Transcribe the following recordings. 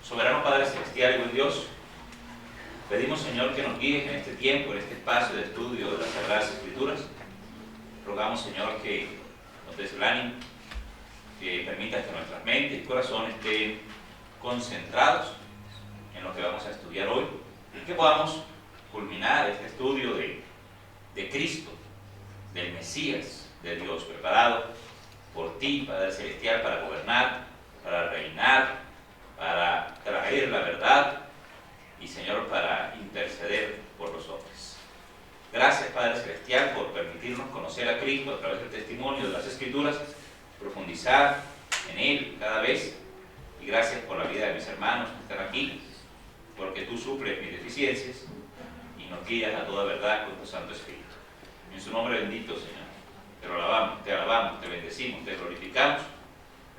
Soberano Padre Celestial y buen Dios, pedimos, Señor, que nos guíes en este tiempo, en este espacio de estudio de las Sagradas Escrituras. Rogamos, Señor, que nos des el ánimo, que permitas que nuestras mentes y corazones estén concentrados en lo que vamos a estudiar hoy y que podamos culminar este estudio de Cristo, del Mesías, de Dios, preparado por ti, Padre Celestial, para gobernar, para reinar, para traer la verdad y, Señor, para interceder por los hombres. Gracias, Padre Celestial, por permitirnos conocer a Cristo a través del testimonio de las Escrituras, profundizar en Él cada vez, y gracias por la vida de mis hermanos que están aquí, porque tú suples mis deficiencias y nos guías a toda verdad con tu Santo Espíritu. En su nombre bendito, Señor, te alabamos, te bendecimos, te glorificamos.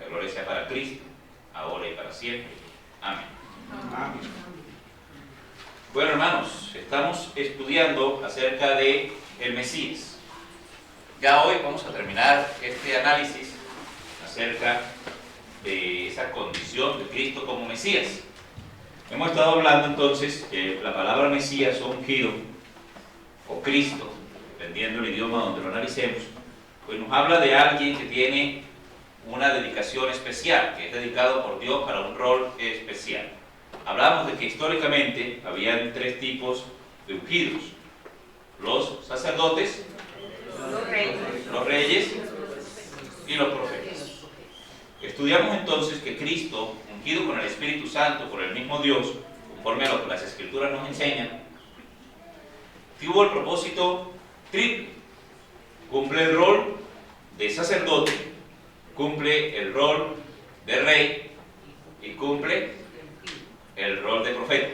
La gloria sea para Cristo, ahora y para siempre. Amén. Amén. Bueno, hermanos, estamos estudiando acerca de el Mesías. Ya hoy vamos a terminar este análisis acerca de esa condición de Cristo como Mesías. Hemos estado hablando entonces que la palabra Mesías o ungido o Cristo, dependiendo del idioma donde lo analicemos, pues nos habla de alguien que tiene una dedicación especial, que es dedicado por Dios para un rol especial. Hablamos de que históricamente habían tres tipos de ungidos: los sacerdotes, los reyes y los profetas. Estudiamos entonces que Cristo, ungido con el Espíritu Santo por el mismo Dios, conforme a lo que las Escrituras nos enseñan, tuvo el propósito triple: cumple el rol de sacerdote, cumple el rol de rey y cumple el rol de profeta.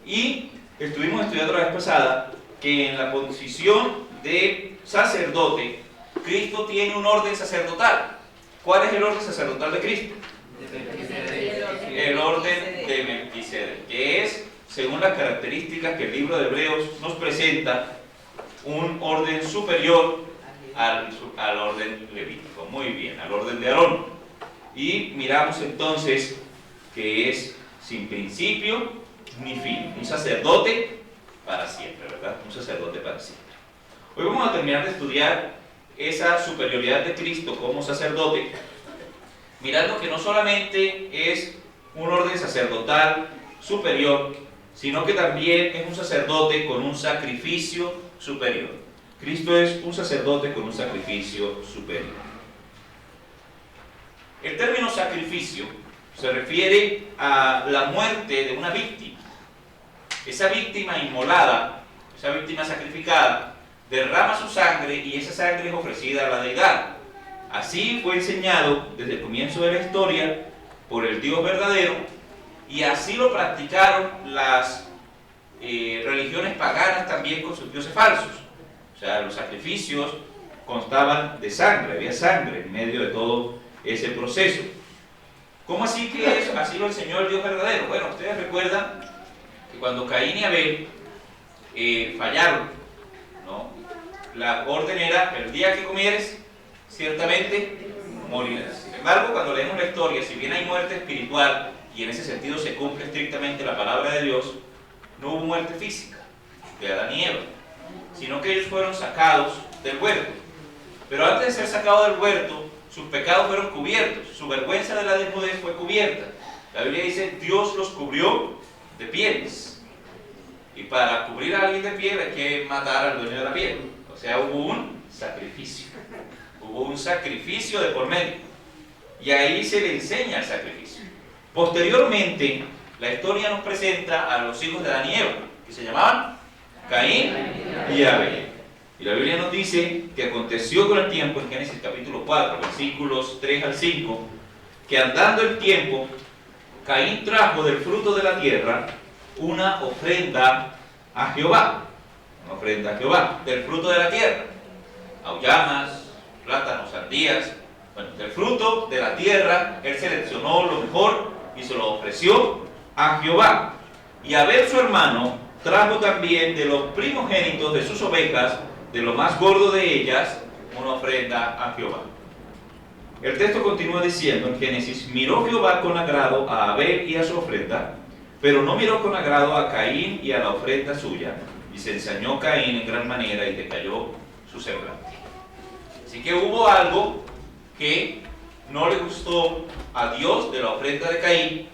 Y estuvimos estudiando la vez pasada que en la posición de sacerdote, Cristo tiene un orden sacerdotal. ¿Cuál es el orden sacerdotal de Cristo? El orden de Melquisedec, que es, según las características que el libro de Hebreos nos presenta, un orden superior al orden levítico. Muy bien, al orden de Aarón. Y miramos entonces que es sin principio ni fin, un sacerdote para siempre, ¿verdad? Un sacerdote para siempre. Hoy vamos a terminar de estudiar esa superioridad de Cristo como sacerdote, mirando que no solamente es un orden sacerdotal superior, sino que también es un sacerdote con un sacrificio superior. Cristo es un sacerdote con un sacrificio superior. El término sacrificio se refiere a la muerte de una víctima. Esa víctima inmolada, esa víctima sacrificada, derrama su sangre y esa sangre es ofrecida a la deidad. Así fue enseñado desde el comienzo de la historia por el Dios verdadero, y así lo practicaron las religiones paganas también con sus dioses falsos. O sea, los sacrificios constaban de sangre, había sangre en medio de todo ese proceso. ¿Cómo así que eso? Así lo enseñó el Dios verdadero. Bueno, ustedes recuerdan que cuando Caín y Abel fallaron, ¿no? La orden era: el día que comieres, ciertamente morirás. Sin embargo, cuando leemos la historia, si bien hay muerte espiritual, y en ese sentido se cumple estrictamente la palabra de Dios, no hubo muerte física de Adán y Eva, sino que ellos fueron sacados del huerto. Pero antes de ser sacados del huerto, sus pecados fueron cubiertos, su vergüenza de la desnudez fue cubierta. La Biblia dice: Dios los cubrió de pieles. Y para cubrir a alguien de piel hay que matar al dueño de la piel. O sea, hubo un sacrificio. Hubo un sacrificio de por medio. Y ahí se le enseña el sacrificio. Posteriormente, la historia nos presenta a los hijos de Adán y Eva, que se llamaban Caín y Abel. Y la Biblia nos dice que aconteció con el tiempo, en Génesis capítulo 4, versículos 3 al 5, que andando el tiempo, Caín trajo del fruto de la tierra una ofrenda a Jehová. Una ofrenda a Jehová, del fruto de la tierra. Auyamas, plátanos, sandías. Bueno, del fruto de la tierra, él seleccionó lo mejor y se lo ofreció a Jehová. Y Abel, su hermano, trajo también de los primogénitos de sus ovejas, de lo más gordo de ellas, una ofrenda a Jehová. El texto continúa diciendo en Génesis: miró Jehová con agrado a Abel y a su ofrenda, pero no miró con agrado a Caín y a la ofrenda suya. Y se ensañó Caín en gran manera y decayó su semblante. Así que hubo algo que no le gustó a Dios de la ofrenda de Caín,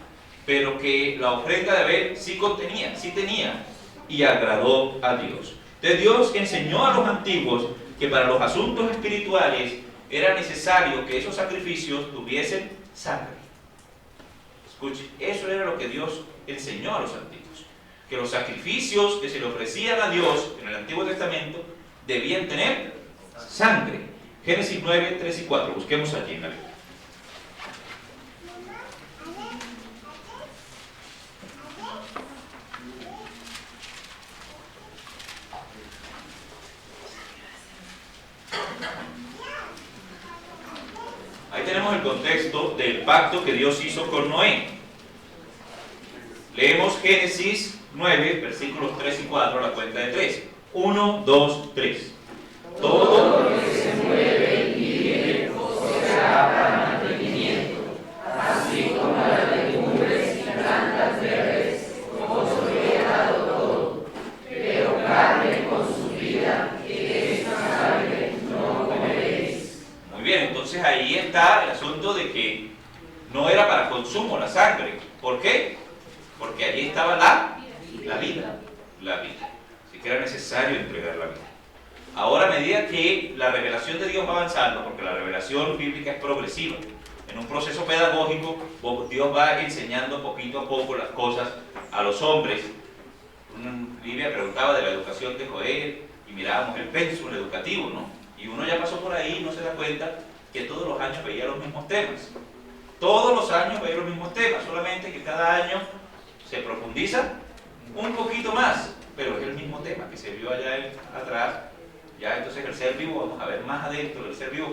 pero que la ofrenda de Abel sí contenía, sí tenía, y agradó a Dios. Entonces Dios enseñó a los antiguos que para los asuntos espirituales era necesario que esos sacrificios tuviesen sangre. Escuche, eso era lo que Dios enseñó a los antiguos, que los sacrificios que se le ofrecían a Dios en el Antiguo Testamento debían tener sangre. Génesis 9, 3 y 4, busquemos allí en la Biblia. Ahí tenemos el contexto del pacto que Dios hizo con Noé. Leemos Génesis 9, versículos 3 y 4 a la cuenta de 3. 1, 2, 3. Todo lo que se mueve y vive será para mantenimiento, así como las legumbres y plantas verdes, os he dado todo, pero carne consumida, que esta sangre no comeréis. Muy bien, entonces ahí está el asunto de que no era para consumo la sangre. ¿Por qué? Porque allí estaba la vida. Así que era necesario entregar la vida. Ahora, a medida que la revelación de Dios va avanzando, porque la revelación bíblica es progresiva, en un proceso pedagógico, Dios va enseñando poquito a poco las cosas a los hombres. Livia preguntaba de la educación de Joel y mirábamos el pensum educativo, ¿no? Y uno ya pasó por ahí y no se da cuenta que todos los años veía los mismos temas. Todos los años veía los mismos temas, solamente que cada año se profundiza un poquito más, pero es el mismo tema que se vio allá atrás. Ya entonces el ser vivo, vamos a ver más adentro del ser vivo,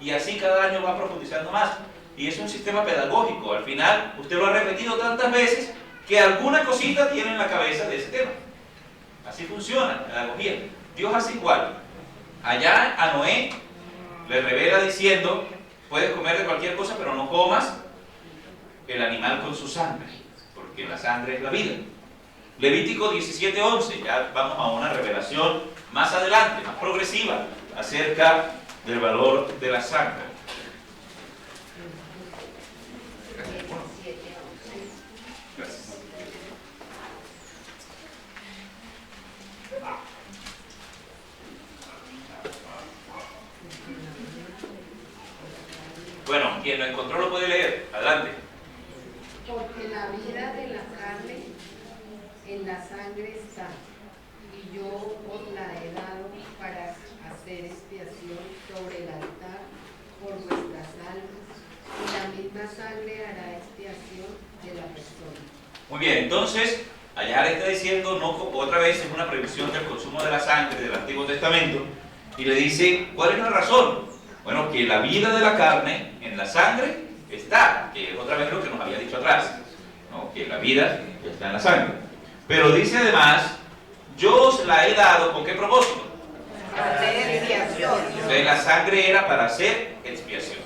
y así cada año va profundizando más. Y es un sistema pedagógico. Al final, usted lo ha repetido tantas veces que alguna cosita tiene en la cabeza de ese tema. Así funciona la pedagogía. Dios hace igual. Allá a Noé le revela diciendo: puedes comer de cualquier cosa, pero no comas el animal con su sangre, porque la sangre es la vida. Levítico 17:11, ya vamos a una revelación más adelante, más progresiva, acerca del valor de la sangre. Gracias. Bueno, quien lo encontró lo puede leer. Adelante. Porque la vida de la carne en la sangre está, y yo os la he dado para hacer expiación sobre el altar por vuestras almas, y la misma sangre hará expiación de la persona. Muy bien, entonces, allá le está diciendo, no, otra vez es una previsión del consumo de la sangre del Antiguo Testamento, y le dice, ¿cuál es la razón? Bueno, que la vida de la carne en la sangre está, que es otra vez lo que nos había dicho atrás, ¿no? Que la vida está en la sangre. Pero dice además, yo os la he dado, ¿con qué propósito? Para hacer expiación. Entonces la sangre era para hacer expiación,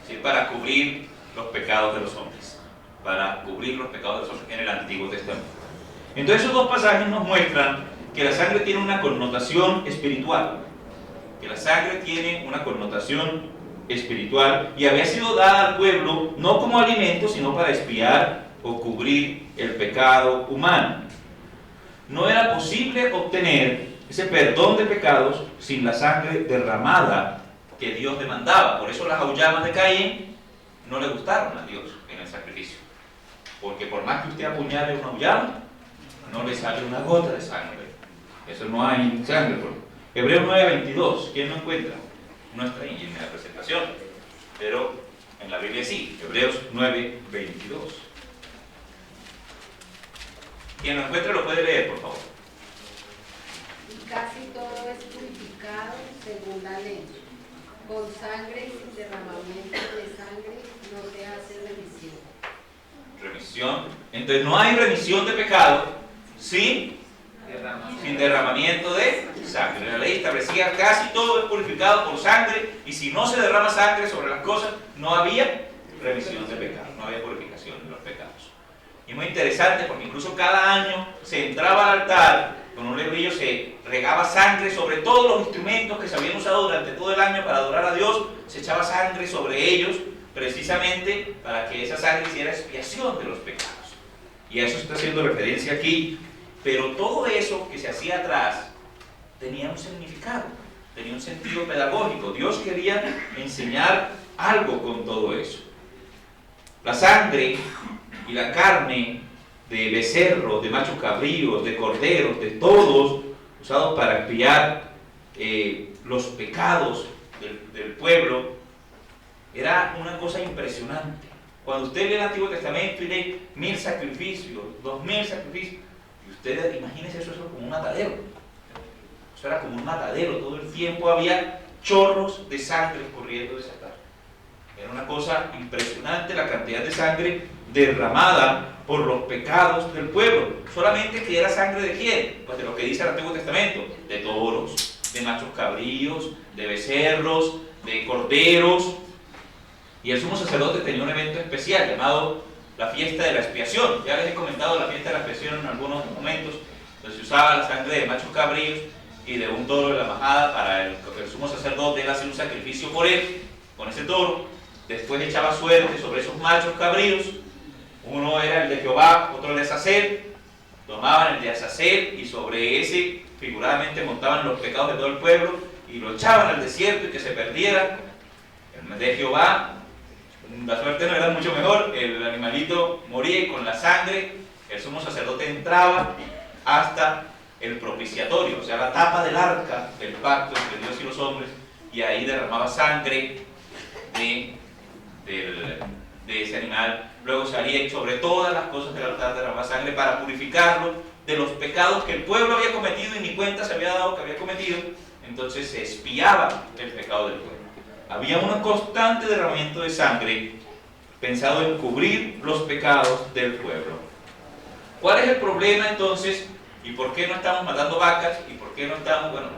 ¿sí? Para cubrir los pecados de los hombres, para cubrir los pecados de los hombres en el Antiguo Testamento. Entonces esos dos pasajes nos muestran que la sangre tiene una connotación espiritual, que la sangre tiene una connotación espiritual y había sido dada al pueblo no como alimento, sino para expiar o cubrir el pecado humano. No era posible obtener ese perdón de pecados sin la sangre derramada que Dios demandaba. Por eso las aullamas de Caín no le gustaron a Dios en el sacrificio, porque por más que usted apuñale una auyama, no le sale una gota de sangre. Eso no hay sangre. Hebreos 9:22, ¿quién lo encuentra? No está ahí en la presentación, pero en la Biblia sí. Hebreos 9:22. Quien lo encuentre lo puede leer, por favor. Y casi todo es purificado según la ley. Con sangre y sin derramamiento de sangre no se hace remisión. Remisión. Entonces no hay remisión de pecado sin Sin derramamiento de sangre. La ley establecía casi todo es purificado por sangre, y si no se derrama sangre sobre las cosas, no había remisión de pecados, no había purificación de los pecados. Y es muy interesante porque incluso cada año se entraba al altar con un lebrillo, se regaba sangre sobre todos los instrumentos que se habían usado durante todo el año para adorar a Dios, se echaba sangre sobre ellos precisamente para que esa sangre hiciera expiación de los pecados. Y a eso se está haciendo referencia aquí. Pero todo eso que se hacía atrás tenía un significado, tenía un sentido pedagógico. Dios quería enseñar algo con todo eso. La sangre y la carne de becerros, de machos cabríos, de corderos, de todos, usados para expiar los pecados del pueblo, era una cosa impresionante. Cuando usted lee el Antiguo Testamento y lee 1000 sacrificios, 2000 sacrificios, y usted imagínese eso como un matadero. Eso era como un matadero, todo el tiempo había chorros de sangre corriendo de esa tarde. Era una cosa impresionante la cantidad de sangre derramada por los pecados del pueblo. Solamente que era sangre de quién, pues de lo que dice el Antiguo Testamento, de toros, de machos cabríos, de becerros, de corderos. Y el sumo sacerdote tenía un evento especial llamado la fiesta de la expiación. Ya les he comentado la fiesta de la expiación en algunos momentos, donde se usaba la sangre de machos cabríos y de un toro de la majada para el sumo sacerdote. Él hacía un sacrificio por él, con ese toro. Después echaba suerte sobre esos machos cabríos. Uno era el de Jehová, otro el de Azazel. Tomaban el de Azazel y sobre ese figuradamente montaban los pecados de todo el pueblo y lo echaban al desierto y que se perdiera. El de Jehová, la suerte no era mucho mejor, el animalito moría y con la sangre el sumo sacerdote entraba hasta el propiciatorio, o sea, la tapa del arca del pacto entre Dios y los hombres, y ahí derramaba sangre de ese animal. Luego salía y sobre todas las cosas del altar derramaba sangre para purificarlo de los pecados que el pueblo había cometido y ni cuenta se había dado que había cometido. Entonces se expiaba el pecado del pueblo. Había un constante derramamiento de sangre pensado en cubrir los pecados del pueblo. ¿Cuál es el problema entonces? ¿Y por qué no estamos matando vacas? ¿Y por qué no estamos, bueno,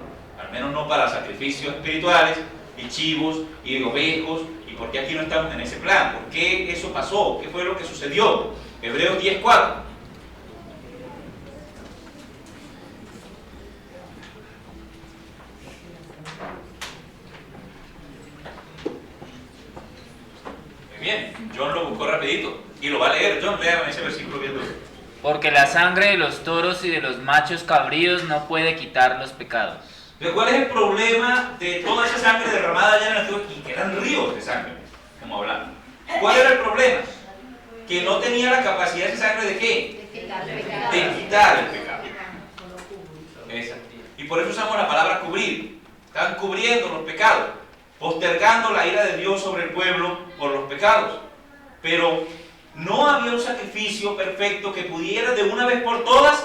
al menos no para sacrificios espirituales y chivos y ovejos? ¿Y por qué aquí no estamos en ese plan? ¿Por qué eso pasó? ¿Qué fue lo que sucedió? Hebreos 10:4. Bien, John lo buscó rapidito y lo va a leer. John, léame ese versículo bien duro. Porque la sangre de los toros y de los machos cabríos no puede quitar los pecados. Pero ¿cuál es el problema de toda esa sangre derramada allá en el antiguo? Y que eran ríos de sangre, como hablamos. ¿Cuál era el problema? Que no tenía la capacidad de sangre de ¿qué? De quitar el pecado. Exacto. Y por eso usamos la palabra cubrir. Están cubriendo los pecados, postergando la ira de Dios sobre el pueblo por los pecados. Pero no había un sacrificio perfecto que pudiera de una vez por todas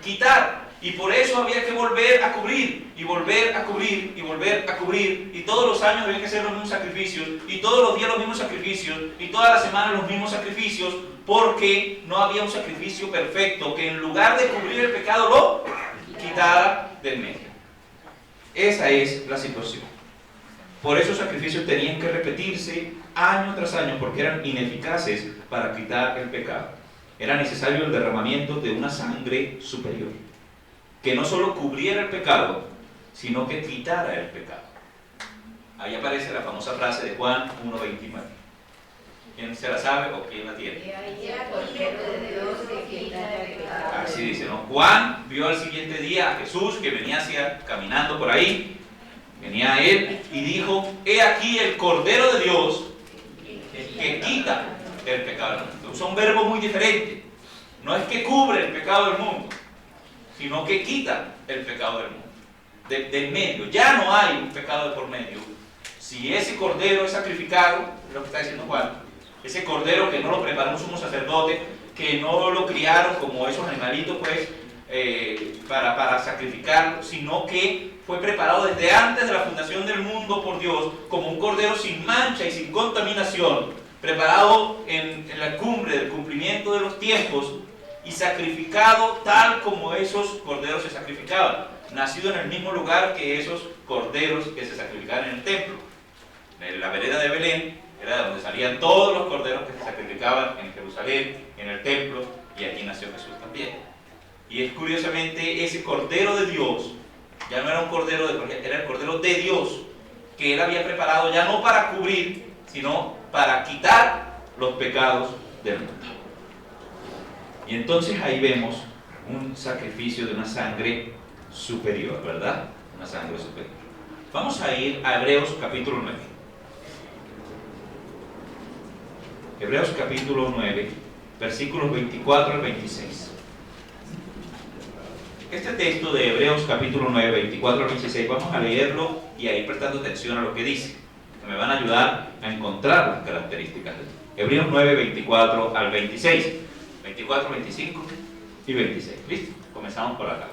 quitar. Y por eso había que volver a cubrir, y volver a cubrir, y volver a cubrir. Y todos los años había que hacer los mismos sacrificios, y todos los días los mismos sacrificios, y todas las semanas los mismos sacrificios, porque no había un sacrificio perfecto que en lugar de cubrir el pecado lo quitara del medio. Esa es la situación. Por eso los sacrificios tenían que repetirse año tras año, porque eran ineficaces para quitar el pecado. Era necesario el derramamiento de una sangre superior, que no solo cubriera el pecado, sino que quitara el pecado. Ahí aparece la famosa frase de Juan 1:29. ¿Quién se la sabe o quién la tiene? Así dice, ¿no? Juan vio al siguiente día a Jesús que venía caminando por ahí. Venía a él y dijo: he aquí el Cordero de Dios que quita el pecado del mundo. Usa un verbo muy diferente. No es que cubre el pecado del mundo, sino que quita el pecado del mundo, del medio. Ya no hay un pecado de por medio. Si ese cordero es sacrificado, es lo que está diciendo Juan, ese cordero que no lo preparó un sumo sacerdote, que no lo criaron como esos animalitos pues para sacrificarlo, sino que fue preparado desde antes de la fundación del mundo por Dios como un cordero sin mancha y sin contaminación, preparado en la cumbre del cumplimiento de los tiempos. y sacrificado tal como esos corderos se sacrificaban, nacido en el mismo lugar que esos corderos que se sacrificaban en el templo. En la vereda de Belén era donde salían todos los corderos que se sacrificaban en Jerusalén, en el templo, y aquí nació Jesús también. Y es curiosamente ese cordero de Dios, ya no era un cordero de cualquier, era el cordero de Dios, que él había preparado ya no para cubrir, sino para quitar los pecados del mundo. Y entonces ahí vemos un sacrificio de una sangre superior, ¿verdad? Una sangre superior. Vamos a ir a Hebreos capítulo 9. Hebreos capítulo 9, versículos 24 al 26. Este texto de Hebreos capítulo 9, 24 al 26, vamos a leerlo y a ir prestando atención a lo que dice, que me van a ayudar a encontrar las características de esto. Hebreos 9, 24 al 26. 24, 25 y 26. ¿Listo? Comenzamos por acá.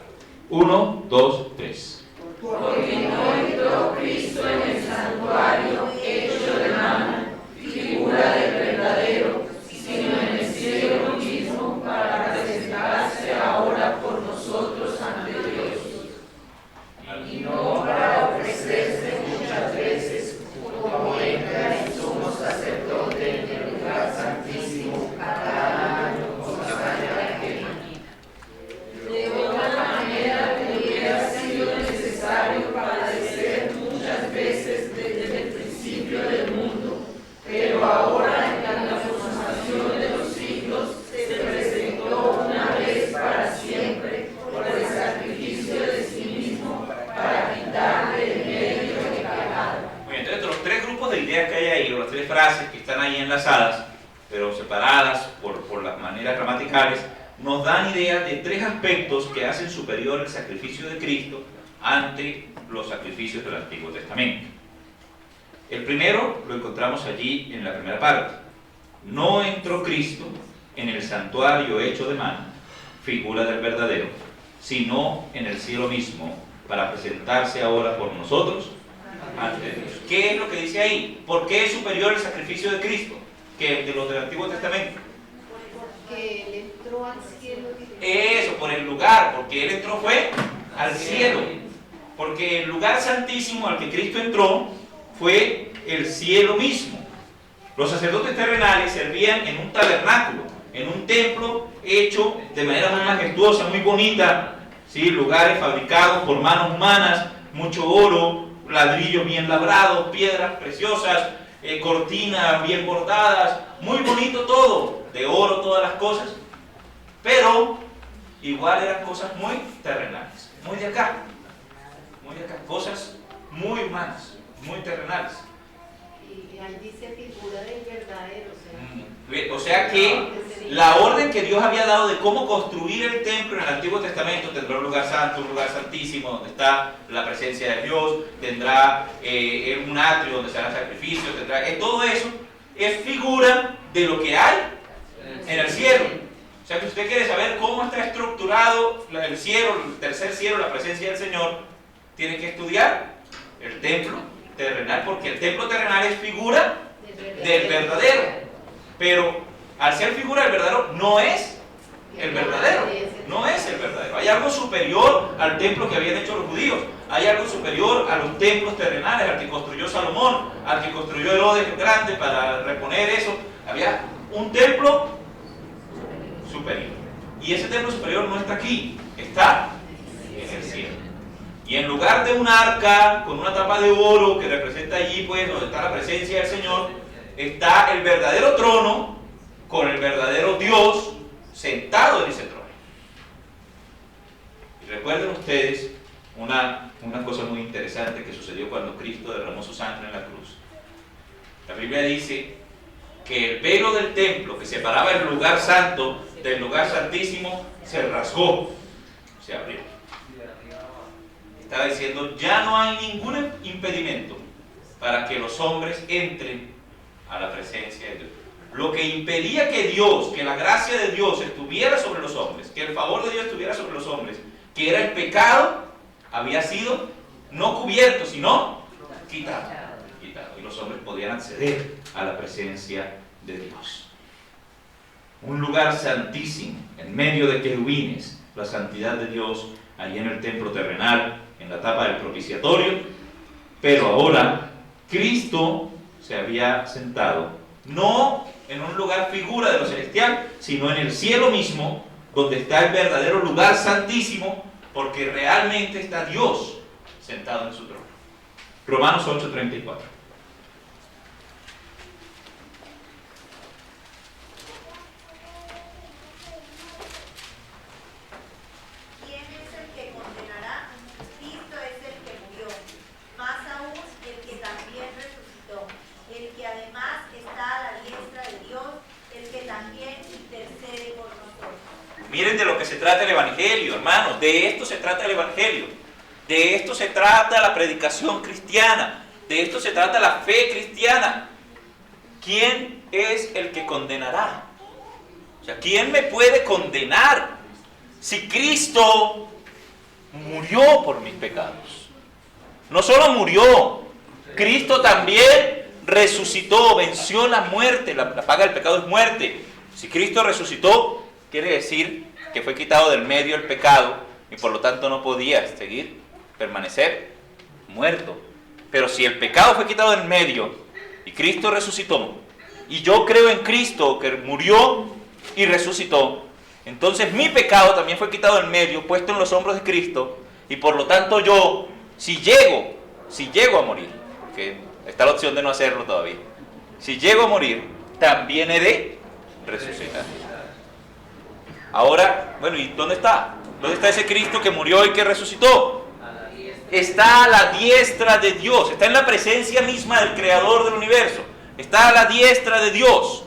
1, 2, 3. Porque no entró Cristo en el santuario hecho de mano, figura del verdadero, sino en el cielo mismo, para presentarse ahora por nosotros ante Dios. Y no para ofrecerse muchas veces, como entra el sumo sacerdote en el lugar santísimo cada año con sangre ajena. De otra manera hubiera sido necesario padecer muchas veces desde el principio del mundo, pero ahora en la consumación de los siglos se presentó una vez para siempre por el sacrificio de sí mismo para quitar del medio el pecado. Muy bien, entonces los tres grupos de ideas que hay ahí, o las tres frases que están ahí enlazadas, pero separadas por las maneras gramaticales, nos dan ideas de tres aspectos que hacen superior el sacrificio de Cristo ante los sacrificios del Antiguo Testamento. El primero lo encontramos allí en la primera parte. No entró Cristo en el santuario hecho de mano, figura del verdadero, sino en el cielo mismo, para presentarse ahora por nosotros ante Dios. ¿Qué es lo que dice ahí? ¿Por qué es superior el sacrificio de Cristo que el de los del Antiguo Testamento? Porque él entró al cielo. Eso, por el lugar, porque él entró fue al cielo. Porque el lugar santísimo al que Cristo entró fue el cielo mismo. Los sacerdotes terrenales servían en un tabernáculo, en un templo hecho de manera muy majestuosa, muy bonita, ¿sí? Lugares fabricados por manos humanas, mucho oro, ladrillos bien labrados, piedras preciosas, cortinas bien bordadas, muy bonito todo, de oro todas las cosas, pero igual eran cosas muy terrenales, muy de acá, cosas muy humanas, muy terrenales. Y ahí dice figura del verdadero. O sea que la orden que Dios había dado de cómo construir el templo en el Antiguo Testamento, tendrá un lugar santo, un lugar santísimo donde está la presencia de Dios, tendrá un atrio donde se harán sacrificios, tendrá todo eso es figura de lo que hay en el cielo. O sea que usted quiere saber cómo está estructurado el cielo, el tercer cielo, la presencia del Señor, tiene que estudiar el templo terrenal, porque el templo terrenal es figura del verdadero. Pero al ser figura del verdadero, no es el verdadero. No es el verdadero. Hay algo superior al templo que habían hecho los judíos. Hay algo superior a los templos terrenales, al que construyó Salomón, al que construyó Herodes el Grande para reponer eso. Había un templo superior. Y ese templo superior no está aquí, está en el cielo. Y en lugar de un arca con una tapa de oro que representa allí, pues, donde está la presencia del Señor, está el verdadero trono con el verdadero Dios sentado en ese trono. Y recuerden ustedes una cosa muy interesante que sucedió cuando Cristo derramó su sangre en la cruz. La Biblia dice que el velo del templo que separaba el lugar santo del lugar santísimo se rasgó, se abrió. Estaba diciendo, ya no hay ningún impedimento para que los hombres entren a la presencia de Dios. Lo que impedía que Dios, que la gracia de Dios estuviera sobre los hombres, que el favor de Dios estuviera sobre los hombres, que era el pecado, había sido no cubierto, sino quitado. Y los hombres podían acceder a la presencia de Dios. un lugar santísimo, en medio de querubines, la santidad de Dios, allí en el templo terrenal, en la etapa del propiciatorio. Pero ahora Cristo se había sentado, no en un lugar figura de lo celestial, sino en el cielo mismo, donde está el verdadero lugar santísimo, porque realmente está Dios sentado en su trono. Romanos 8:34. Miren de lo que se trata el Evangelio, hermanos. De esto se trata el Evangelio. De esto se trata la predicación cristiana. De esto se trata la fe cristiana. ¿Quién es el que condenará? O sea, ¿quién me puede condenar si Cristo murió por mis pecados? No solo murió, Cristo también resucitó, venció la muerte. La paga del pecado es muerte. Si Cristo resucitó, quiere decir que fue quitado del medio el pecado y por lo tanto no podía permanecer muerto. Pero si el pecado fue quitado del medio y Cristo resucitó, y yo creo en Cristo que murió y resucitó, entonces mi pecado también fue quitado del medio, puesto en los hombros de Cristo, y por lo tanto yo, si llego a morir, porque está la opción de no hacerlo todavía, si llego a morir, también he de resucitar. Ahora, bueno, ¿y dónde está? ¿Dónde está ese Cristo que murió y que resucitó? Está a la diestra de Dios, está en la presencia misma del Creador del universo, está a la diestra de Dios.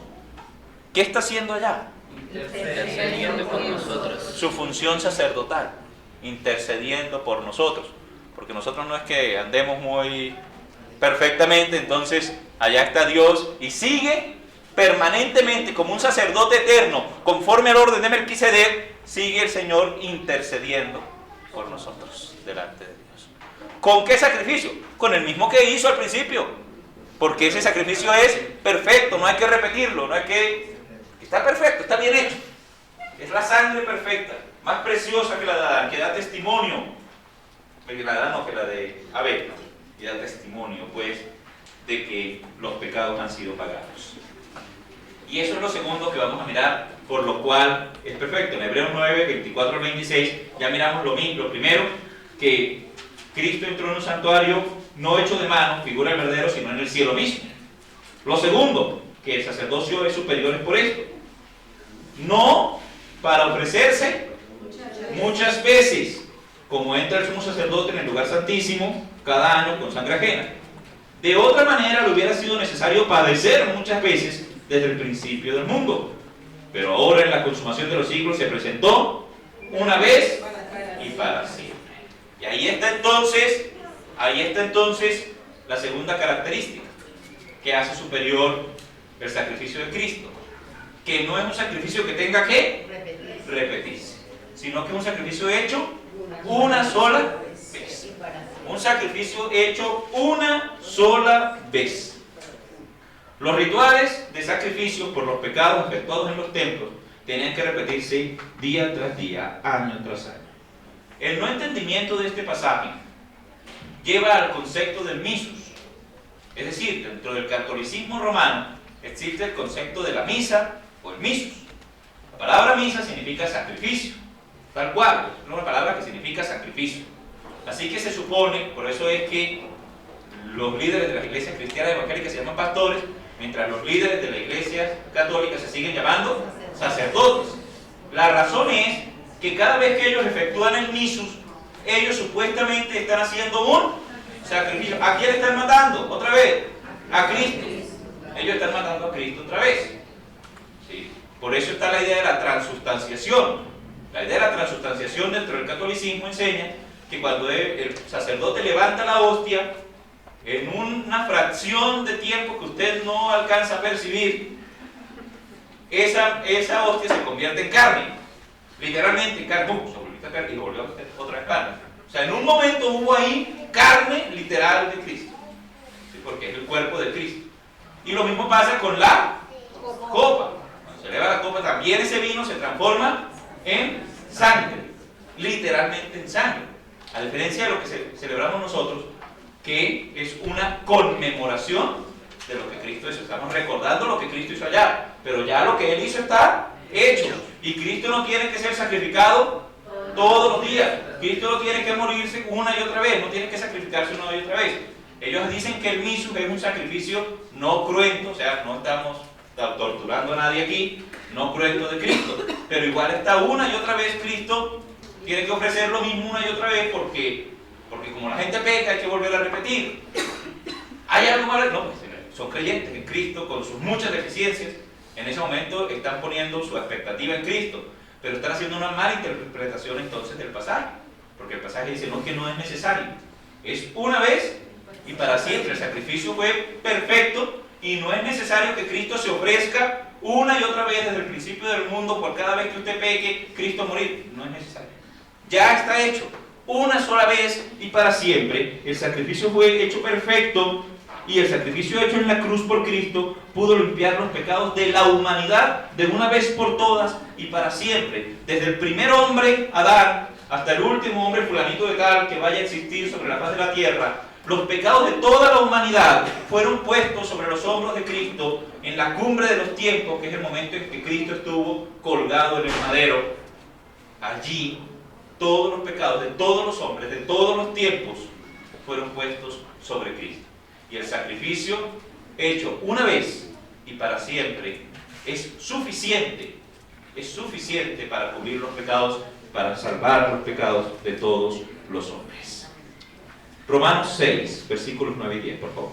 ¿Qué está haciendo allá? Intercediendo por nosotros. Su función sacerdotal, intercediendo por nosotros, porque nosotros no es que andemos muy perfectamente, entonces allá está Dios y sigue permanentemente como un sacerdote eterno, conforme al orden de Melquisedec, sigue el Señor intercediendo por nosotros delante de Dios. ¿Con qué sacrificio? Con el mismo que hizo al principio, porque ese sacrificio es perfecto, no hay que repetirlo, está perfecto, está bien hecho. Es la sangre perfecta, más preciosa que la de Adán, que da testimonio, que la de Abel, y da testimonio, pues, de que los pecados han sido pagados. Y eso es lo segundo que vamos a mirar, por lo cual es perfecto. En Hebreos 9, 24 al 26, ya miramos lo primero, que Cristo entró en un santuario no hecho de mano, figura del verdadero, sino en el cielo mismo. Lo segundo, que el sacerdocio es superior por esto. No para ofrecerse muchas veces, como entra el sumo sacerdote en el lugar santísimo cada año con sangre ajena. De otra manera le hubiera sido necesario padecer muchas veces desde el principio del mundo, pero ahora en la consumación de los siglos se presentó una vez y para siempre. Y ahí está entonces la segunda característica que hace superior el sacrificio de Cristo, que no es un sacrificio que tenga que repetirse, sino que es un sacrificio hecho una sola vez. Un sacrificio hecho una sola vez. Los rituales de sacrificio por los pecados efectuados en los templos tenían que repetirse día tras día, año tras año. El no entendimiento de este pasaje lleva al concepto del missus. Es decir, dentro del catolicismo romano existe el concepto de la misa o el missus. La palabra misa significa sacrificio, tal cual, es una palabra que significa sacrificio. Así que se supone, por eso es que los líderes de las iglesias cristianas evangélicas se llaman pastores, mientras los líderes de la iglesia católica se siguen llamando sacerdotes. La razón es que cada vez que ellos efectúan el missus, ellos supuestamente están haciendo un sacrificio. ¿A quién están matando? Otra vez, a Cristo. Ellos están matando a Cristo otra vez. ¿Sí? Por eso está la idea de la transustanciación. La idea de la transustanciación dentro del catolicismo enseña que cuando el sacerdote levanta la hostia, en una fracción de tiempo que usted no alcanza a percibir, esa hostia se convierte en carne. Literalmente carne, y volvió a ser otra carne. O sea, en un momento hubo ahí carne literal de Cristo, ¿sí? Porque es el cuerpo de Cristo. Y lo mismo pasa con la copa. Cuando se eleva prueba la copa, también ese vino se transforma en sangre, literalmente en sangre. A diferencia de lo que celebramos nosotros, que es una conmemoración de lo que Cristo hizo. Estamos recordando lo que Cristo hizo allá, pero ya lo que Él hizo está hecho. Y Cristo no tiene que ser sacrificado todos los días. Cristo no tiene que morirse una y otra vez, no tiene que sacrificarse una y otra vez. Ellos dicen que el mismo es un sacrificio no cruento, o sea, no estamos torturando a nadie aquí, no cruento de Cristo, pero igual está una y otra vez Cristo tiene que ofrecer lo mismo una y otra vez porque como la gente peca hay que volver a repetir. ¿Hay algo malo? No, pues son creyentes en Cristo con sus muchas deficiencias, en ese momento están poniendo su expectativa en Cristo, pero están haciendo una mala interpretación entonces del pasaje, porque el pasaje dice no, que no es necesario, es una vez y para siempre. El sacrificio fue perfecto y no es necesario que Cristo se ofrezca una y otra vez desde el principio del mundo por cada vez que usted peque, Cristo morir. No es necesario. Ya está hecho una sola vez y para siempre. El sacrificio fue hecho perfecto y el sacrificio hecho en la cruz por Cristo pudo limpiar los pecados de la humanidad de una vez por todas y para siempre. Desde el primer hombre, Adán, hasta el último hombre fulanito de tal que vaya a existir sobre la faz de la tierra, los pecados de toda la humanidad fueron puestos sobre los hombros de Cristo en la cumbre de los tiempos, que es el momento en que Cristo estuvo colgado en el madero. Allí, todos los pecados de todos los hombres, de todos los tiempos, fueron puestos sobre Cristo. Y el sacrificio hecho una vez y para siempre es suficiente para cubrir los pecados, para salvar los pecados de todos los hombres. Romanos 6, versículos 9 y 10, por favor.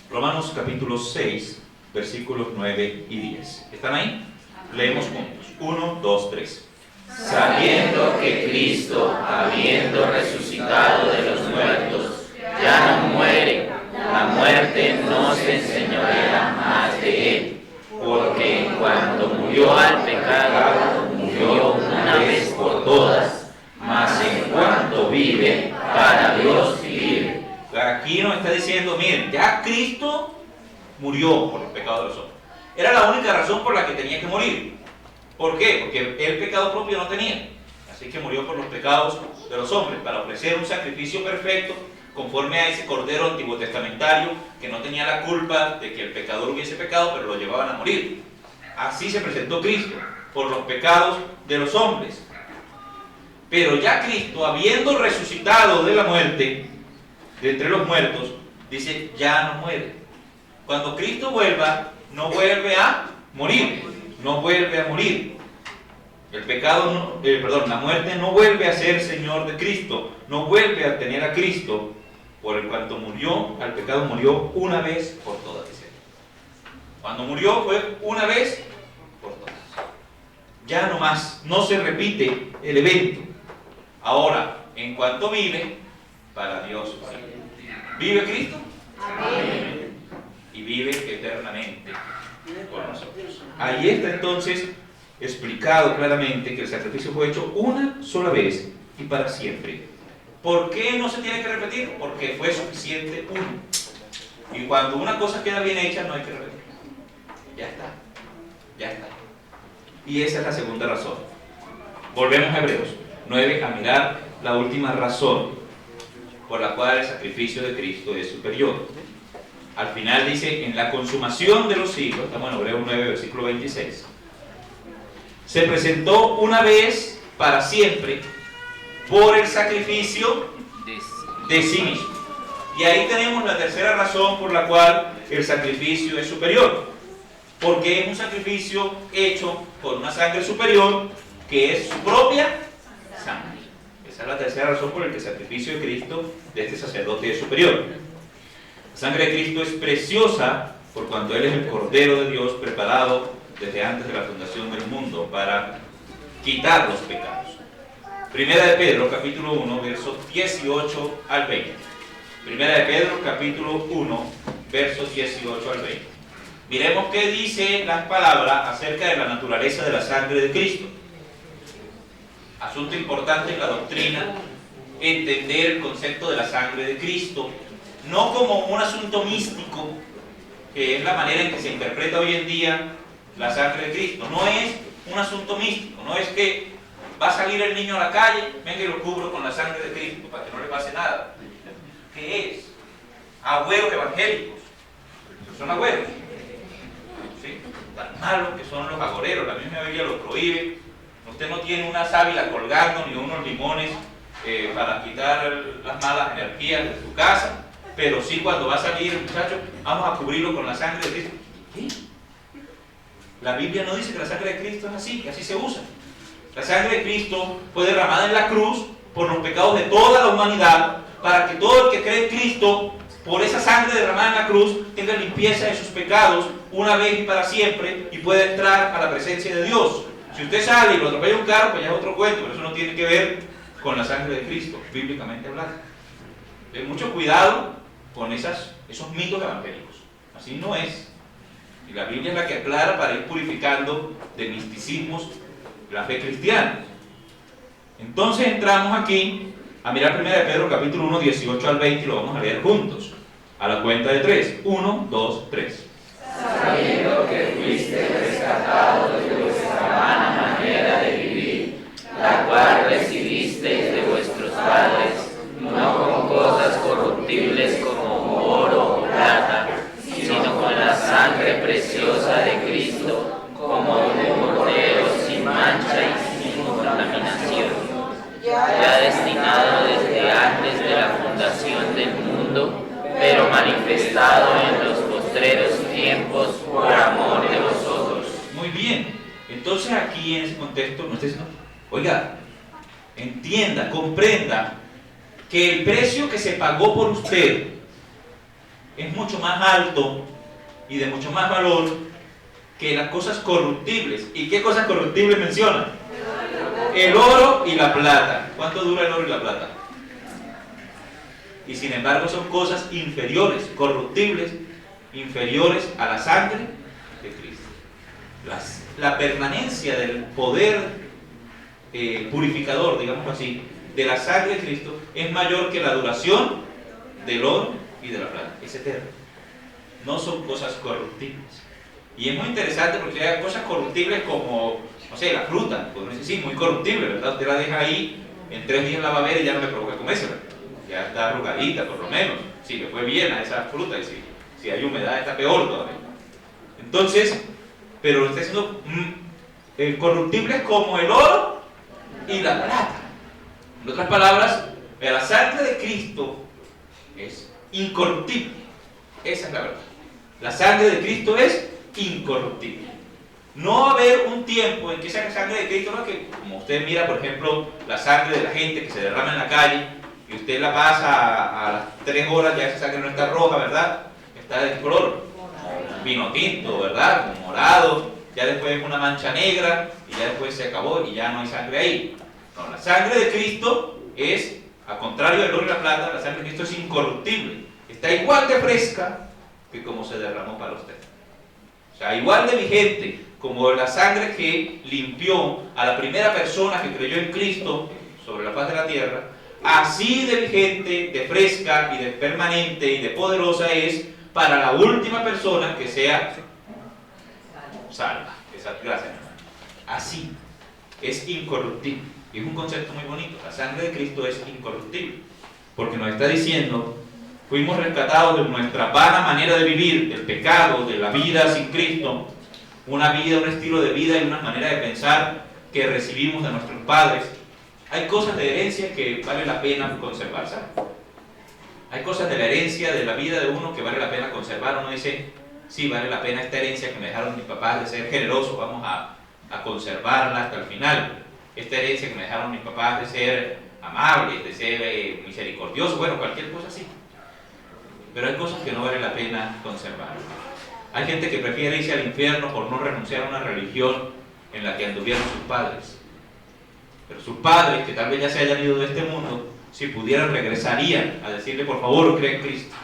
Romanos capítulo 6, versículos 9 y 10. ¿Están ahí? Leemos juntos. 1, 2, 3. Sabiendo que Cristo, habiendo resucitado de los muertos, ya no muere, la muerte no se enseñorea más de él, porque cuando murió al pecado, murió una vez por todas, mas en cuanto vive, para Dios vive. Aquí nos está diciendo, miren, ya Cristo murió por los pecados de los hombres. Era la única razón por la que tenía que morir. ¿Por qué? Porque el pecado propio no tenía. Así que murió por los pecados de los hombres, para ofrecer un sacrificio perfecto, conforme a ese cordero antiguo testamentario, que no tenía la culpa de que el pecador hubiese pecado, pero lo llevaban a morir. Así se presentó Cristo, por los pecados de los hombres. Pero ya Cristo, habiendo resucitado de la muerte, de entre los muertos, dice, ya no muere. Cuando Cristo vuelva, no vuelve a morir, no vuelve a morir. La muerte no vuelve a ser Señor de Cristo, no vuelve a tener a Cristo, por el cuanto murió, al pecado murió una vez por todas. Dice. Cuando murió fue una vez por todas. Ya no más, no se repite el evento. Ahora, en cuanto vive, para Dios vive. ¿Vive Cristo? Amén. Y vive eternamente con nosotros. Ahí está entonces explicado claramente que el sacrificio fue hecho una sola vez y para siempre. ¿Por qué no se tiene que repetir? Porque fue suficiente uno. Y cuando una cosa queda bien hecha, no hay que repetir. Ya está. Ya está. Y esa es la segunda razón. Volvemos a Hebreos 9 a mirar la última razón por la cual el sacrificio de Cristo es superior. Al final dice, en la consumación de los siglos, estamos en Hebreos 9, versículo 26, se presentó una vez para siempre por el sacrificio de sí mismo. Y ahí tenemos la tercera razón por la cual el sacrificio es superior. Porque es un sacrificio hecho por una sangre superior que es su propia sangre. Esa es la tercera razón por la que el sacrificio de Cristo, de este sacerdote, es superior. La sangre de Cristo es preciosa por cuanto Él es el Cordero de Dios preparado desde antes de la fundación del mundo para quitar los pecados. Primera de Pedro, capítulo 1, versos 18 al 20. Primera de Pedro, capítulo 1, versos 18 al 20. Miremos qué dice las palabras acerca de la naturaleza de la sangre de Cristo. asunto importante en la doctrina, entender el concepto de la sangre de Cristo, no como un asunto místico, que es la manera en que se interpreta hoy en día la sangre de Cristo. No es un asunto místico, no es que va a salir el niño a la calle, venga y lo cubro con la sangre de Cristo para que no le pase nada. ¿Qué es? Agüeros evangélicos. Son agüeros. ¿Sí? Tan malos que son los agoreros, la misma Biblia lo prohíbe. Usted no tiene una sábila colgando ni unos limones para quitar las malas energías de su casa, pero sí cuando va a salir el muchacho, vamos a cubrirlo con la sangre de Cristo. ¿Qué? La Biblia no dice que la sangre de Cristo es así, que así se usa. La sangre de Cristo fue derramada en la cruz por los pecados de toda la humanidad, para que todo el que cree en Cristo, por esa sangre derramada en la cruz, tenga limpieza de sus pecados una vez y para siempre y pueda entrar a la presencia de Dios. Si usted sale y lo atropella un carro, pues ya es otro cuento, pero eso no tiene que ver con la sangre de Cristo, bíblicamente hablando. Ten mucho cuidado con esos mitos evangélicos. Así no es. Y la Biblia es la que aclara para ir purificando de misticismos la fe cristiana. Entonces entramos aquí a mirar 1 Pedro capítulo 1, 18 al 20 y lo vamos a leer juntos. A la cuenta de 3. 1, 2, 3. Sabiendo que fuiste rescatado de vuestra vana manera de vivir, la cual recibisteis de vuestros padres, no con cosas corruptibles como oro o plata, sino con la sangre preciosa de Cristo, como de un cordero sin mancha y sin contaminación, ya destinado desde antes de la fundación del mundo, pero manifestado en los postreros tiempos por amor de vosotros. Muy bien. Entonces aquí en ese contexto no está diciendo, oiga, entienda, comprenda que el precio que se pagó por usted es mucho más alto y de mucho más valor que las cosas corruptibles. ¿Y qué cosas corruptibles menciona? El oro y la plata. ¿Cuánto dura el oro y la plata? Y sin embargo son cosas inferiores, corruptibles, inferiores a la sangre de Cristo. La permanencia del poder purificador, digamos así, de la sangre de Cristo es mayor que la duración del oro y de la plata. Es eterno. No son cosas corruptibles. Y es muy interesante porque hay cosas corruptibles como, no sé, la fruta. Pues no sé, sí, muy corruptible, ¿verdad? Usted la deja ahí, en 3 días la va a ver y ya no le provoca comérsela. Ya está arrugadita, por lo menos. Si le fue bien a esa fruta y si hay humedad está peor todavía. Entonces, pero lo está diciendo, corruptibles como el oro y la plata. En otras palabras, la sangre de Cristo es incorruptible. Esa es la verdad. La sangre de Cristo es incorruptible. No va a haber un tiempo en que esa sangre de Cristo, no, que como usted mira, por ejemplo, la sangre de la gente que se derrama en la calle y usted la pasa a las 3 horas, ya esa sangre no está roja, ¿verdad? Está de color vino tinto, ¿verdad? Como morado, ya después es una mancha negra y ya después se acabó y ya no hay sangre ahí. No, la sangre de Cristo es, al contrario del oro y la plata, la sangre de Cristo es incorruptible. Está igual de fresca que como se derramó para usted. O sea, igual de vigente como la sangre que limpió a la primera persona que creyó en Cristo sobre la faz de la tierra, así de vigente, de fresca y de permanente y de poderosa es para la última persona que sea salva. Gracias, hermano. Así, es incorruptible. Y es un concepto muy bonito. La sangre de Cristo es incorruptible. Porque nos está diciendo, fuimos rescatados de nuestra vana manera de vivir, del pecado, de la vida sin Cristo, una vida, un estilo de vida y una manera de pensar que recibimos de nuestros padres. Hay cosas de herencia que vale la pena conservar, ¿sabes? Hay cosas de la herencia de la vida de uno que vale la pena conservar. Uno dice, sí, vale la pena esta herencia que me dejaron mis papás de ser generoso, vamos a conservarla hasta el final. Esta herencia que me dejaron mis papás de ser amables, de ser misericordiosos, bueno, cualquier cosa así. Pero hay cosas que no vale la pena conservar. Hay gente que prefiere irse al infierno por no renunciar a una religión en la que anduvieron sus padres. Pero sus padres, que tal vez ya se hayan ido de este mundo, si pudieran regresarían a decirle, por favor, cree en Cristo.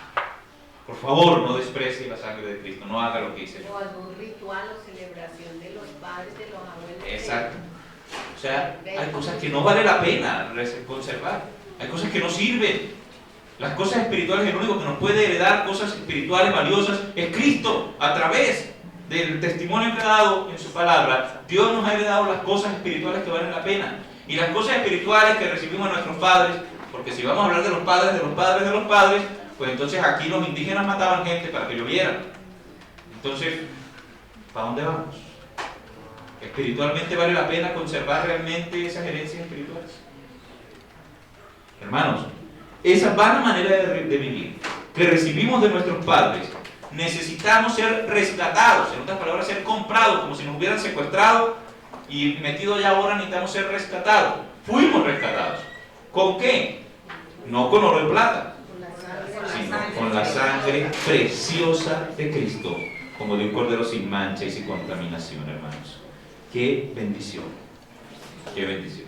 Por favor, no desprecie la sangre de Cristo, no haga lo que hice. O algún ritual o celebración de los padres, de los abuelos. Exacto. O sea, hay cosas que no vale la pena conservar. Hay cosas que no sirven. Las cosas espirituales, el único que nos puede heredar cosas espirituales valiosas es Cristo. A través del testimonio que ha dado en su palabra, Dios nos ha heredado las cosas espirituales que valen la pena. Y las cosas espirituales que recibimos de nuestros padres, porque si vamos a hablar de los padres, de los padres, de los padres, pues entonces aquí los indígenas mataban gente para que lloviera. Entonces, ¿para dónde vamos? ¿Espiritualmente vale la pena conservar realmente esas herencias espirituales? Hermanos, esa vana manera de vivir que recibimos de nuestros padres, necesitamos ser rescatados, en otras palabras, ser comprados, como si nos hubieran secuestrado y metido ya ahora necesitamos ser rescatados. Fuimos rescatados. ¿Con qué? No con oro y plata, sino con la sangre preciosa de Cristo, como de un cordero sin mancha y sin contaminación, hermanos. ¡Qué bendición! ¡Qué bendición!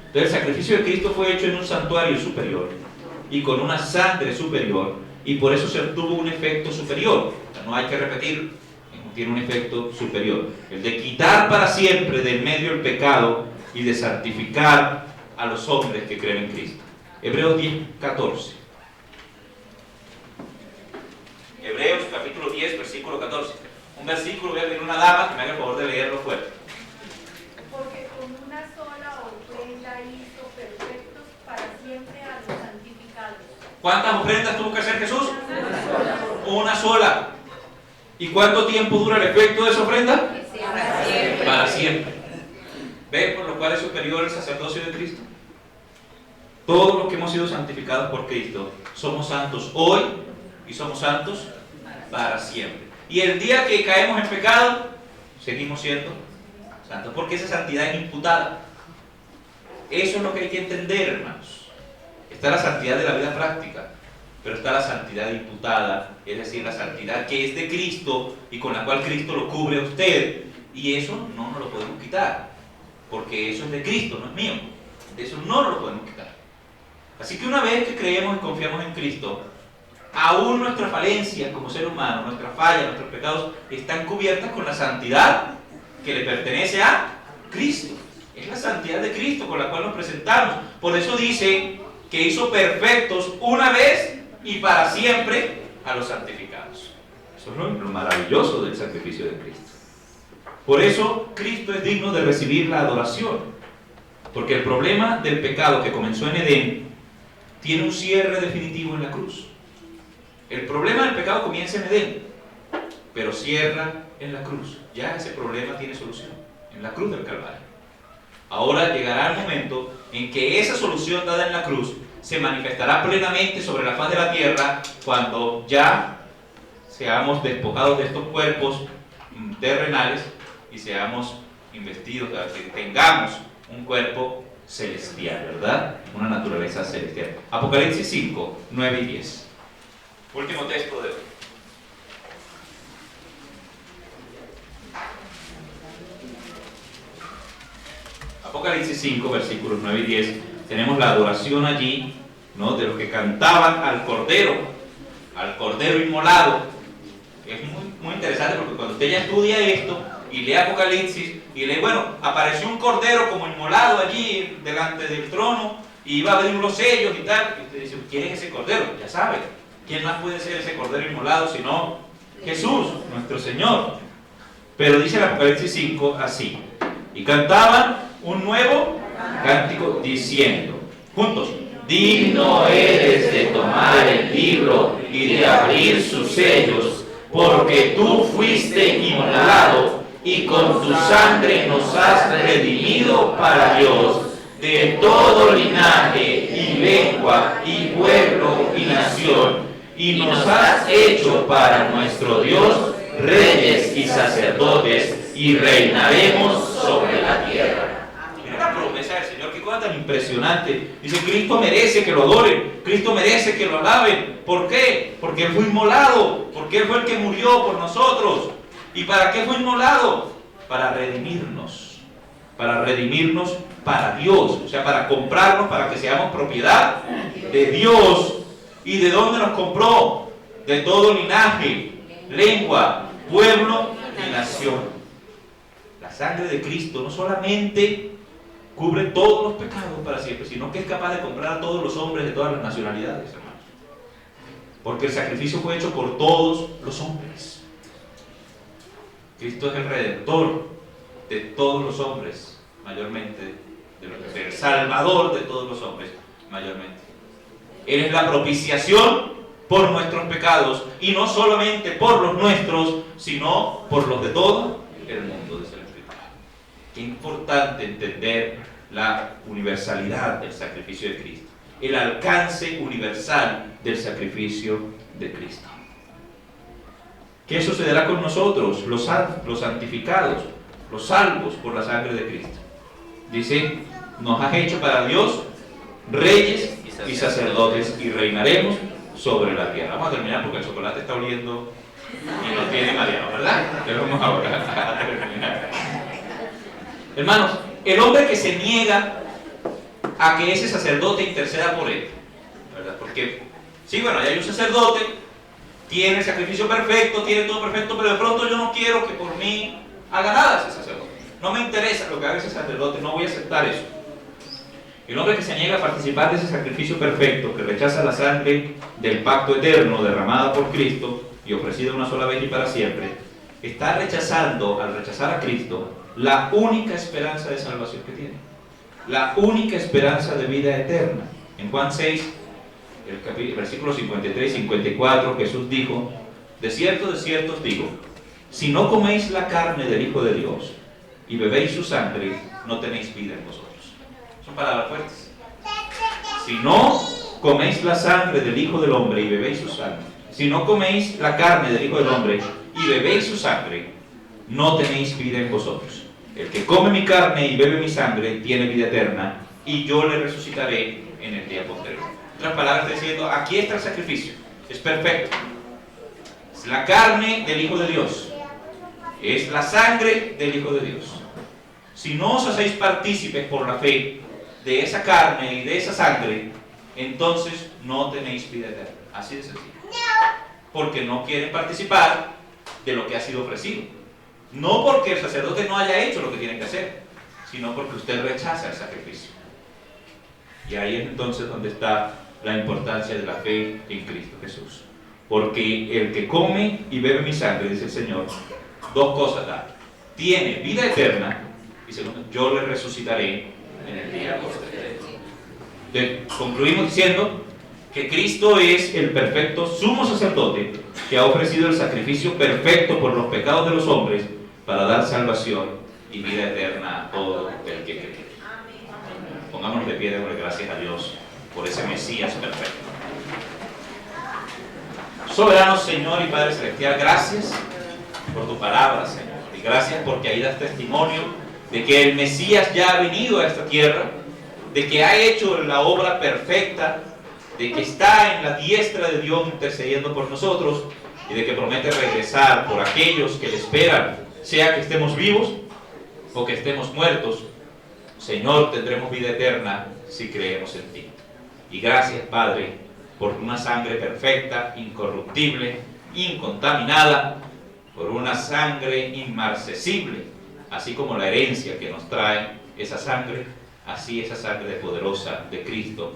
Entonces el sacrificio de Cristo fue hecho en un santuario superior y con una sangre superior, y por eso se obtuvo un efecto superior. O sea, no hay que repetir, tiene un efecto superior. El de quitar para siempre del medio el pecado y de santificar a los hombres que creen en Cristo. Hebreos 10, 14. Hebreos capítulo 10, versículo 14. Un versículo, voy a pedir a una dama que me haga el favor de leerlo fuerte. Porque con una sola ofrenda hizo perfectos para siempre a los santificados. ¿Cuántas ofrendas tuvo que hacer Jesús? Una sola. ¿Y cuánto tiempo dura el efecto de esa ofrenda? Para siempre. Para siempre. ¿Ven por lo cual es superior el sacerdocio de Cristo? Todos los que hemos sido santificados por Cristo somos santos hoy y somos santos para siempre. Y el día que caemos en pecado, seguimos siendo santos, porque esa santidad es imputada. Eso es lo que hay que entender, hermanos. Está la santidad de la vida práctica, pero está la santidad imputada, es decir, la santidad que es de Cristo y con la cual Cristo lo cubre a usted. Y eso no nos lo podemos quitar, porque eso es de Cristo, no es mío. Eso no nos lo podemos quitar. Así que una vez que creemos y confiamos en Cristo, aún nuestras falencias como ser humano, nuestras fallas, nuestros pecados, están cubiertas con la santidad que le pertenece a Cristo. Es la santidad de Cristo con la cual nos presentamos. Por eso dice que hizo perfectos una vez y para siempre a los santificados. Eso es lo maravilloso del sacrificio de Cristo. Por eso Cristo es digno de recibir la adoración, porque el problema del pecado que comenzó en Edén tiene un cierre definitivo en la cruz. El problema del pecado comienza en Edén, pero cierra en la cruz. Ya ese problema tiene solución, en la cruz del Calvario. Ahora llegará el momento en que esa solución dada en la cruz se manifestará plenamente sobre la faz de la tierra, cuando ya seamos despojados de estos cuerpos terrenales y seamos investidos, que tengamos un cuerpo celestial, ¿verdad? Una naturaleza celestial. Apocalipsis 5, 9 y 10. Último texto de hoy. Apocalipsis 5, versículos 9 y 10. Tenemos la adoración allí, ¿no?, de los que cantaban al Cordero inmolado. Es muy interesante, porque cuando usted ya estudia esto y lee Apocalipsis y lee, bueno, apareció un Cordero como inmolado allí delante del trono y iba a abrir los sellos y tal, y usted dice, ¿quién es ese Cordero? Ya sabe, ¿quién más puede ser ese Cordero inmolado sino Jesús, nuestro Señor? Pero dice el Apocalipsis 5 así: y cantaban un nuevo cántico diciendo, juntos: digno eres de tomar el libro y de abrir sus sellos, porque tú fuiste inmolado y con tu sangre nos has redimido para Dios de todo linaje y lengua y pueblo y nación, y nos has hecho para nuestro Dios reyes y sacerdotes, y reinaremos sobre la tierra. Mira la promesa del Señor, qué cosa tan impresionante. Dice, Cristo merece que lo adoren, Cristo merece que lo alaben. ¿Por qué? Porque Él fue inmolado, porque Él fue el que murió por nosotros. ¿Y para qué fue inmolado? Para redimirnos para Dios, o sea, para comprarnos, para que seamos propiedad de Dios. ¿Y de dónde nos compró? De todo linaje, lengua, pueblo y nación. La sangre de Cristo no solamente cubre todos los pecados para siempre, sino que es capaz de comprar a todos los hombres de todas las nacionalidades, hermanos. Porque el sacrificio fue hecho por todos los hombres. Cristo es el Redentor de todos los hombres, mayormente, el Salvador de todos los hombres, mayormente. Él es la propiciación por nuestros pecados, y no solamente por los nuestros, sino por los de todo el mundo, dice la Escritura. Qué importante entender la universalidad del sacrificio de Cristo, el alcance universal del sacrificio de Cristo. ¿Qué sucederá con nosotros, los santificados, los salvos por la sangre de Cristo? Dice, nos has hecho para Dios reyes y sacerdotes, y reinaremos sobre la tierra. Vamos a terminar porque el chocolate está oliendo y nos tiene mareado, ¿verdad? Pero vamos ahora a terminar. Hermanos, el hombre que se niega a que ese sacerdote interceda por él, ¿verdad? Porque, sí, bueno, ya hay un sacerdote, tiene el sacrificio perfecto, tiene todo perfecto, pero de pronto yo no quiero que por mí haga nada ese sacerdote. No me interesa lo que haga ese sacerdote, no voy a aceptar eso. El hombre que se niega a participar de ese sacrificio perfecto, que rechaza la sangre del pacto eterno derramada por Cristo y ofrecida una sola vez y para siempre, está rechazando, al rechazar a Cristo, la única esperanza de salvación que tiene, la única esperanza de vida eterna. En Juan 6, el versículo 53 y 54, Jesús dijo, de cierto os digo, si no coméis la carne del Hijo de Dios y bebéis su sangre, no tenéis vida en vosotros. Son palabras fuertes. Si no coméis la sangre del Hijo del Hombre y bebéis su sangre, si no coméis la carne del Hijo del Hombre y bebéis su sangre, no tenéis vida en vosotros. El que come mi carne y bebe mi sangre tiene vida eterna, y yo le resucitaré en el día posterior. En otras palabras, está diciendo, aquí está el sacrificio, es perfecto. Es la carne del Hijo de Dios, es la sangre del Hijo de Dios. Si no os hacéis partícipes por la fe de esa carne y de esa sangre, entonces no tenéis vida eterna. Así de sencillo. Porque no quieren participar de lo que ha sido ofrecido. No porque el sacerdote no haya hecho lo que tiene que hacer, sino porque usted rechaza el sacrificio. Y ahí es entonces donde está la importancia de la fe en Cristo Jesús. Porque el que come y bebe mi sangre, dice el Señor, dos cosas da. Tiene vida eterna, y segundo, yo le resucitaré en el día posterior. Concluimos diciendo que Cristo es el perfecto sumo sacerdote que ha ofrecido el sacrificio perfecto por los pecados de los hombres para dar salvación y vida eterna a todo el que cree. Pongámonos de pie, démosle gracias a Dios por ese Mesías perfecto. Soberano Señor y Padre Celestial, gracias por tu palabra, Señor, y gracias porque ahí das testimonio de que el Mesías ya ha venido a esta tierra, de que ha hecho la obra perfecta, de que está en la diestra de Dios intercediendo por nosotros, y de que promete regresar por aquellos que le esperan, sea que estemos vivos o que estemos muertos. Señor, tendremos vida eterna si creemos en ti. Y gracias, Padre, por una sangre perfecta, incorruptible, incontaminada, por una sangre inmarcesible, así como la herencia que nos trae esa sangre, así esa sangre poderosa de Cristo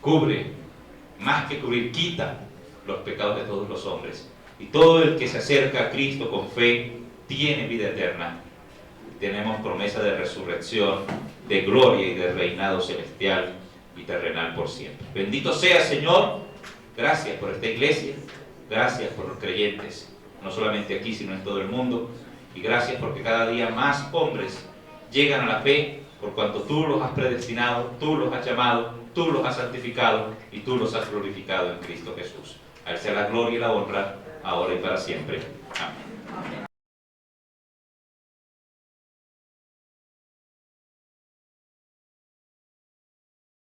cubre, más que cubrir, quita los pecados de todos los hombres. Y todo el que se acerca a Cristo con fe tiene vida eterna. Tenemos promesa de resurrección, de gloria y de reinado celestial y terrenal por siempre. Bendito sea, Señor. Gracias por esta iglesia. Gracias por los creyentes, no solamente aquí, sino en todo el mundo. Y gracias porque cada día más hombres llegan a la fe, por cuanto tú los has predestinado, tú los has llamado, tú los has santificado y tú los has glorificado en Cristo Jesús. A Él sea la gloria y la honra, ahora y para siempre. Amén.